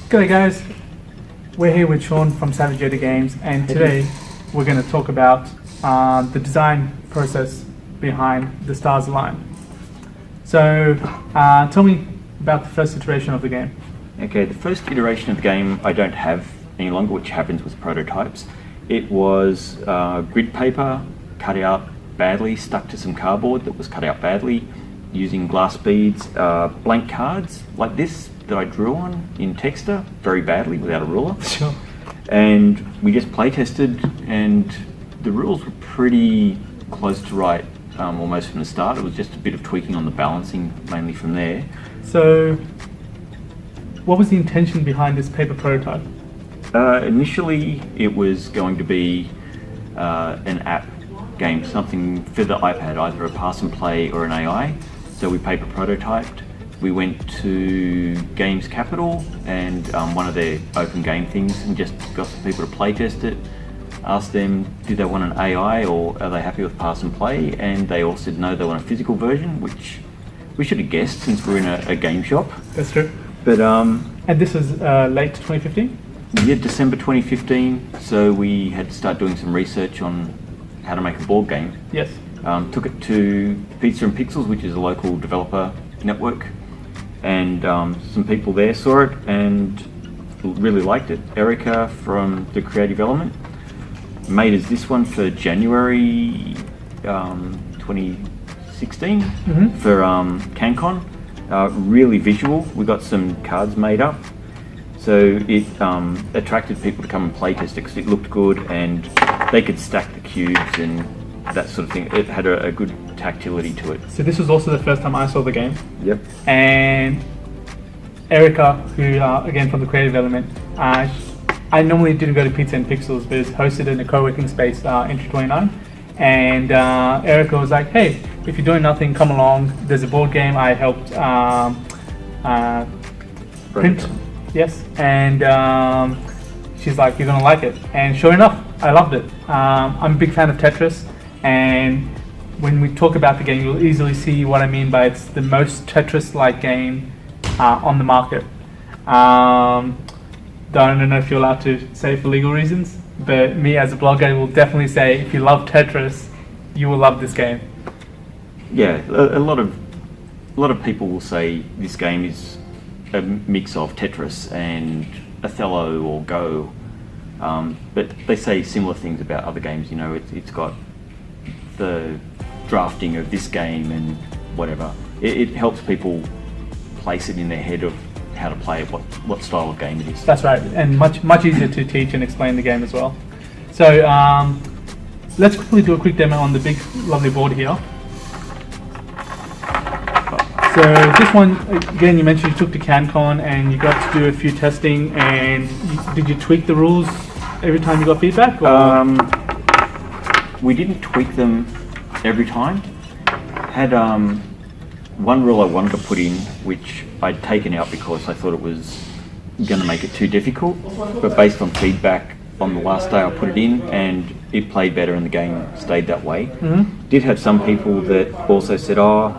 G'day guys, we're here with Sean from Savage Yeti Games, and today we're going to talk about the design process behind the Stars Align. So tell me about the first iteration of the game. Okay, the first iteration of the game I don't have any longer, which happens with prototypes. It was grid paper cut out badly, stuck to some cardboard that was cut out badly, using glass beads, blank cards like this that I drew on in Texter very badly without a ruler. Sure. And we just play tested, and the rules were pretty close to right almost from the start. It was just a bit of tweaking on the balancing mainly from there. So what was the intention behind this paper prototype? Initially it was going to be an app game, something for the iPad, either a pass and play or an AI. So we paper prototyped. We went to Games Capital and one of their open game things, and just got some people to play test it. Asked them, do they want an AI or are they happy with pass and play? And they all said no, they want a physical version, which we should have guessed since we're in a game shop. That's true. But and this is late 2015? Yeah, December 2015. So we had to start doing some research on how to make a board game. Yes. Took it to Pizza and Pixels, which is a local developer network, and some people there saw it and really liked it. Erica from the creative element made us this one for January 2016 for CanCon. Really visual. We got some cards made up, so it attracted people to come and play test it because it looked good and they could stack the cubes and that sort of thing. It had a good tactility to it. So this was also the first time I saw the game. Yep. And Erica, who again from the creative element, I normally didn't go to Pizza and Pixels, but it's hosted in a co-working space, Entry 29. And Erica was like, hey, if you're doing nothing, come along. There's a board game I helped print. Yes. And she's like, you're gonna like it. And sure enough, I loved it. I'm a big fan of Tetris, and when we talk about the game, you'll easily see what I mean by it's the most Tetris-like game on the market. I don't know if you're allowed to say for legal reasons, but me as a blogger will definitely say if you love Tetris, you will love this game. Yeah, a lot of people will say this game is a mix of Tetris and Othello or Go, but they say similar things about other games. You know, it's got the drafting of this game and whatever. It helps people place it in their head of how to play it, what style of game it is. That's right, and much easier to teach and explain the game as well. So let's quickly do a quick demo on the big lovely board here. So this one, again, you mentioned you took to CanCon and you got to do a few testing, and did you tweak the rules every time you got feedback? Or? We didn't tweak them every time. Had one rule I wanted to put in, which I'd taken out because I thought it was going to make it too difficult, but based on feedback on the last day I put it in and it played better and the game stayed that way. Did have some people that also said, oh,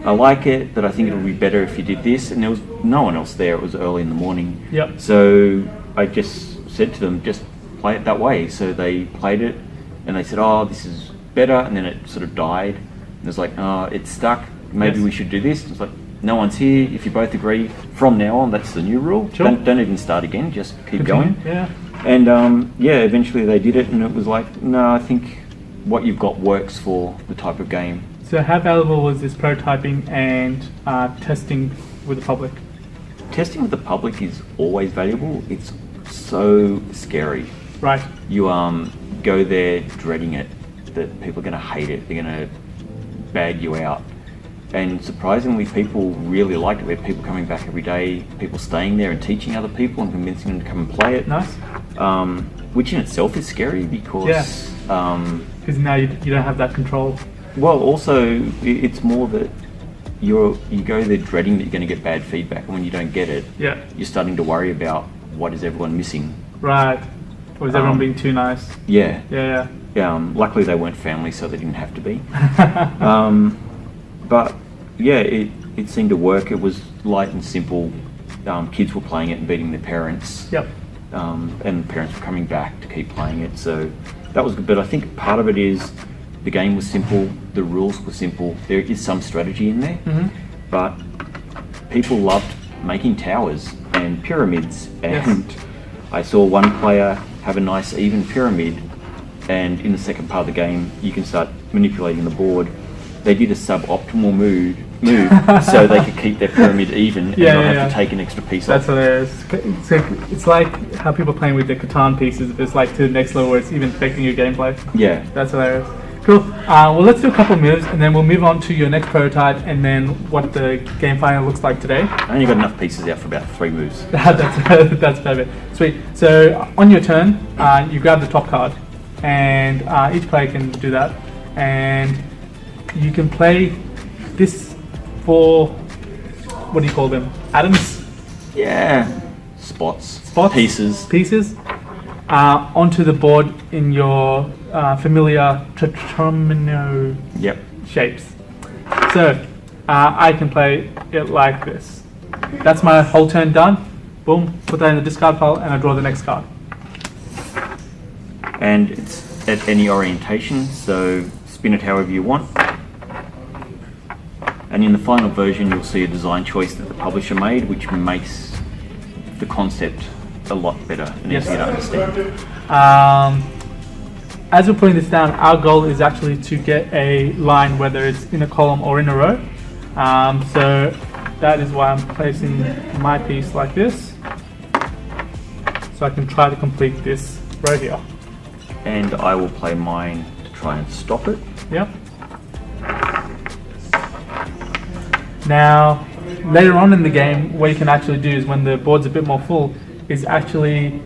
I like it, but I think it would be better if you did this, and there was no one else there. It was early in the morning. Yep. So I just said to them, just play it that way. So they played it and they said, oh, this is better, and then it sort of died. And it's like, oh, it's stuck. Maybe we should do this. It's like, no one's here. If you both agree, from now on, that's the new rule. Sure. Don't even start again. Just keep going. Yeah. And eventually they did it, and it was like, no, I think what you've got works for the type of game. So how valuable was this prototyping and testing with the public? Testing with the public is always valuable. It's so scary. Right. You go there dreading it, that people are going to hate it. They're going to bag you out. And surprisingly, people really liked it. We had people coming back every day, people staying there and teaching other people and convincing them to come and play it. Nice. Which in itself is scary because... Because now you don't have that control. Well, also, it's more that you go there dreading that you're going to get bad feedback, and when you don't get it, you're starting to worry about what is everyone missing. Right. Or is everyone being too nice? Yeah. Yeah. Luckily, they weren't family, so they didn't have to be. But yeah, it seemed to work. It was light and simple. kids were playing it and beating their parents. Yep. And the parents were coming back to keep playing it. So that was good. But I think part of it is the game was simple, the rules were simple. There is some strategy in there, but people loved making towers and pyramids. And I saw one player have a nice even pyramid, and in the second part of the game, you can start manipulating the board. They did a suboptimal move so they could keep their pyramid even and not have to take an extra piece off. That's hilarious. It's like how people playing with the Catan pieces, but it's like to the next level where it's even affecting your gameplay. Yeah. That's hilarious. Cool. Well, let's do a couple of moves, and then we'll move on to your next prototype, and then what the game final looks like today. I only got enough pieces out for about 3 moves. That's perfect. Sweet. So on your turn, you grab the top card, and each player can do that, and you can play this for, what do you call them? Atoms? Yeah. Spots. Pieces. Onto the board in your familiar tetromino shapes. So I can play it like this. That's my whole turn done. Boom, put that in the discard pile, and I draw the next card. And it's at any orientation, so spin it however you want. And in the final version, you'll see a design choice that the publisher made, which makes the concept a lot better and easier to understand. As we're putting this down, our goal is actually to get a line, whether it's in a column or in a row. So that is why I'm placing my piece like this, so I can try to complete this row here. And I will play mine to try and stop it. Yep. Now, later on in the game, what you can actually do is when the board's a bit more full, is actually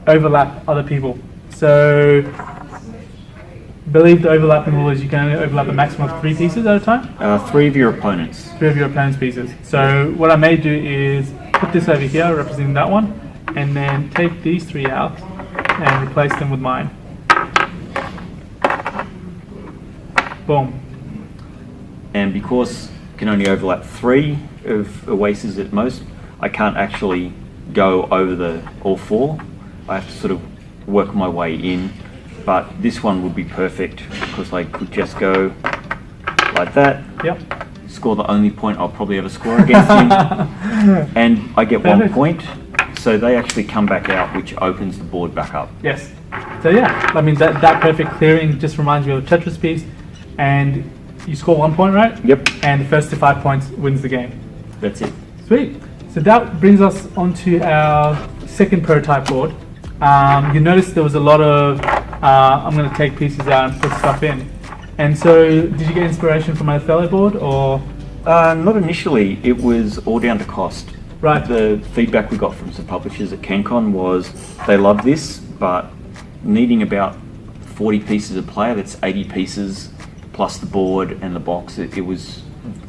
overlap other people. So, I believe the overlapping rule is you can only overlap a maximum of 3 pieces at a time? 3 of your opponents. 3 of your opponent's pieces. So, what I may do is put this over here, representing that one, and then take these 3 out and replace them with mine. Boom. And because you can only overlap 3 of oases at most, I can't actually go over all 4. I have to sort of work my way in, but this one would be perfect because I could just go like that. Yep. Score the only point I'll probably ever score against him, and I get 1 point, so they actually come back out, which opens the board back up. Yes. So yeah, I mean that perfect clearing just reminds me of a Tetris piece, and you score 1 point, right? Yep. And the first to 5 points wins the game. That's it. Sweet. So that brings us onto our second prototype board. You notice there was a lot of, I'm going to take pieces out and put stuff in. And so, did you get inspiration from my fellow board, or? Not initially. It was all down to cost. Right. The feedback we got from some publishers at CanCon was they loved this, but needing about 40 pieces a player, that's 80 pieces plus the board and the box, it was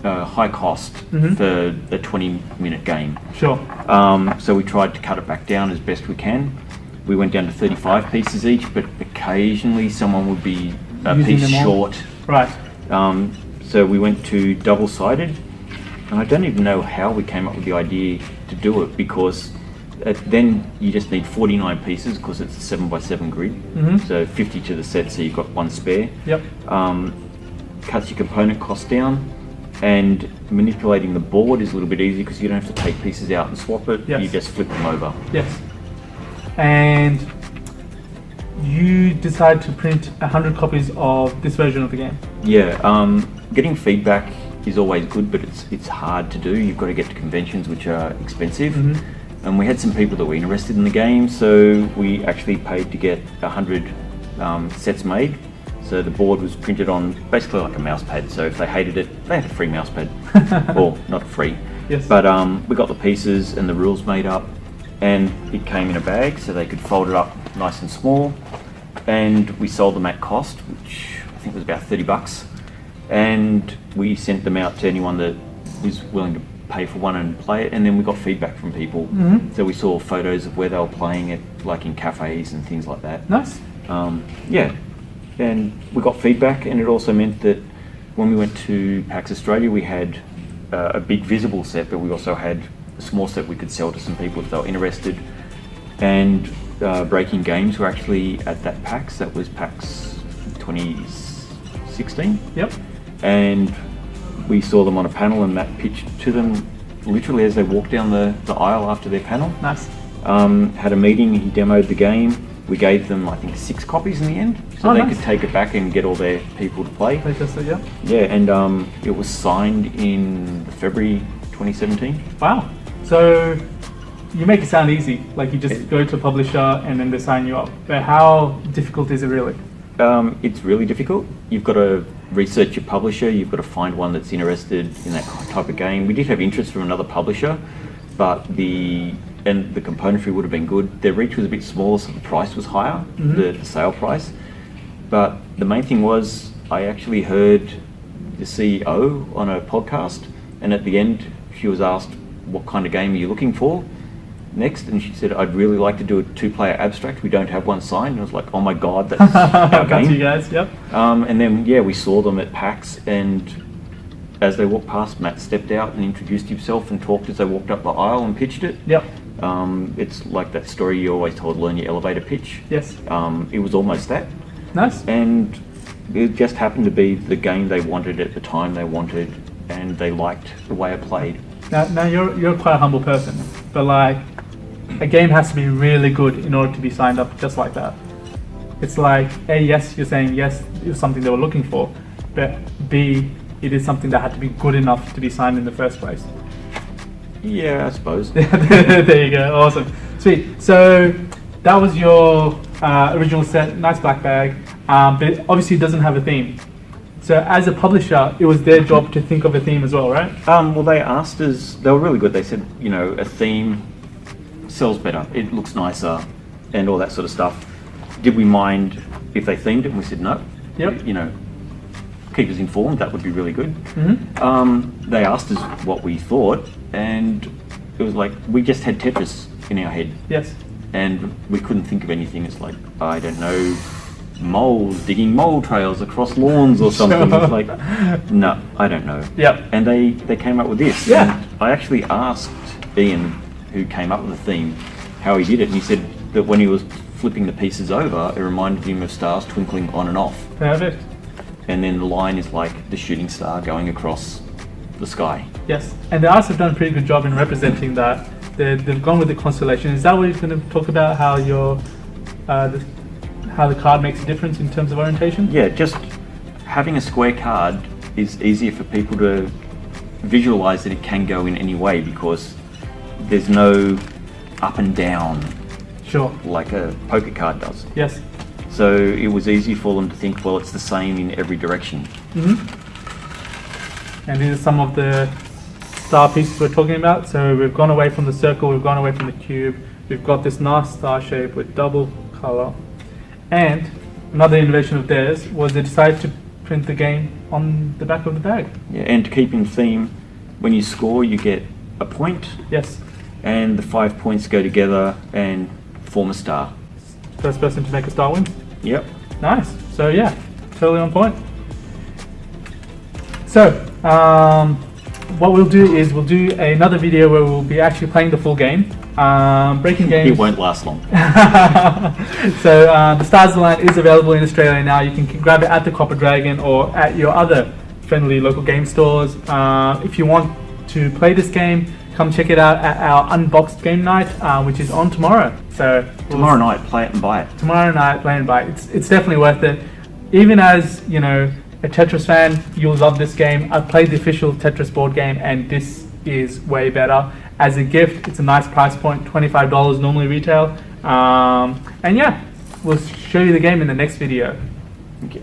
high cost for a 20-minute game. Sure. So we tried to cut it back down as best we can. We went down to 35 pieces each, but occasionally someone would be a piece short. Right. So we went to double-sided, and I don't even know how we came up with the idea to do it, because then you just need 49 pieces because it's a 7x7 grid, so 50 to the set, so you've got 1 spare. Yep. Cuts your component cost down, and manipulating the board is a little bit easier because you don't have to take pieces out and swap it. Yes. You just flip them over. Yes. And you decide to print 100 copies of this version of the game. Yeah, getting feedback is always good, but it's hard to do. You've got to get to conventions, which are expensive. And we had some people that were interested in the game, so we actually paid to get 100 sets made. So the board was printed on basically like a mouse pad. So if they hated it, they had a free mouse pad. Or not free. Yes. But we got the pieces and the rules made up, and it came in a bag so they could fold it up nice and small. And we sold them at cost, which I think was about $30. And we sent them out to anyone that was willing to pay for one and play it, and then we got feedback from people. So we saw photos of where they were playing it, like in cafes and things like that. Nice. Yeah, and we got feedback, and it also meant that when we went to PAX Australia, we had a big visible set, but we also had a small set we could sell to some people if they were interested. And Breaking Games were actually at that PAX. That was PAX 2016. Yep. And we saw them on a panel, and Matt pitched to them literally as they walked down the aisle after their panel. Nice. Had a meeting, he demoed the game. We gave them, I think, 6 copies in the end, so they could take it back and get all their people to play. They tested, yeah. Yeah, and it was signed in February 2017. Wow. So you make it sound easy, like you just go to a publisher and then they sign you up. But how difficult is it really? It's really difficult. You've got to research your publisher, you've got to find one that's interested in that type of game. We did have interest from another publisher, but the componentry would have been good. Their reach was a bit smaller, so the price was higher, the sale price. But the main thing was, I actually heard the CEO on a podcast, and at the end she was asked, what kind of game are you looking for next? And she said, I'd really like to do a 2-player abstract. We don't have one signed. And I was like, oh my God, that's our game. That's you guys, yep. And then, yeah, we saw them at PAX, and as they walked past, Matt stepped out and introduced himself and talked as they walked up the aisle and pitched it. Yep. It's like that story you always told, learn your elevator pitch. Yes. It was almost that. Nice. And it just happened to be the game they wanted at the time they wanted, and they liked the way it played. Now you're quite a humble person, but like, a game has to be really good in order to be signed up just like that. It's like, A, yes, you're saying yes, it was something they were looking for, but B, it is something that had to be good enough to be signed in the first place. Yeah, I suppose. There you go, awesome. Sweet. So that was your original set, nice black bag, but obviously it doesn't have a theme. So as a publisher, it was their job to think of a theme as well, right? Well, they asked us, they were really good. They said, you know, a theme sells better, it looks nicer, and all that sort of stuff. Did we mind if they themed it? And we said no. Yep. You know, keep us informed, that would be really good. They asked us what we thought, and it was like, we just had Tetris in our head. Yes. And we couldn't think of anything. It's like, I don't know, moles, digging mole trails across lawns or something. It's like, no, I don't know. Yep. And they came up with this. Yeah. And I actually asked Ian, who came up with the theme, how he did it, and he said that when he was flipping the pieces over, it reminded him of stars twinkling on and off. Perfect. And then the line is like the shooting star going across the sky. Yes, and the artists have done a pretty good job in representing that. They've gone with the constellation. Is that what you're going to talk about, how your how the card makes a difference in terms of orientation? Yeah, just having a square card is easier for people to visualize that it can go in any way, because there's no up and down. Sure. Like a poker card does. Yes. So it was easy for them to think, well, it's the same in every direction. And these are some of the star pieces we're talking about. So we've gone away from the circle, we've gone away from the cube, we've got this nice star shape with double color. And another innovation of theirs was they decided to print the game on the back of the bag. Yeah, and to keep in theme, when you score, you get a point. Yes. And the 5 points go together and form a star. First person to make a star wins. Yep. Nice. So yeah, totally on point. So what we'll do is we'll do another video where we'll be actually playing the full game. Breaking Games. It won't last long. So the Stars Line is available in Australia now. You can grab it at the Copper Dragon or at your other friendly local game stores. If you want to play this game, come check it out at our Unboxed Game Night, which is on tomorrow. So tomorrow night, play it and buy it. Tomorrow night, play and buy it. It's definitely worth it. Even as, you know, a Tetris fan, you'll love this game. I've played the official Tetris board game, and this is way better. As a gift, it's a nice price point, $25 normally retail. And yeah, we'll show you the game in the next video. Okay.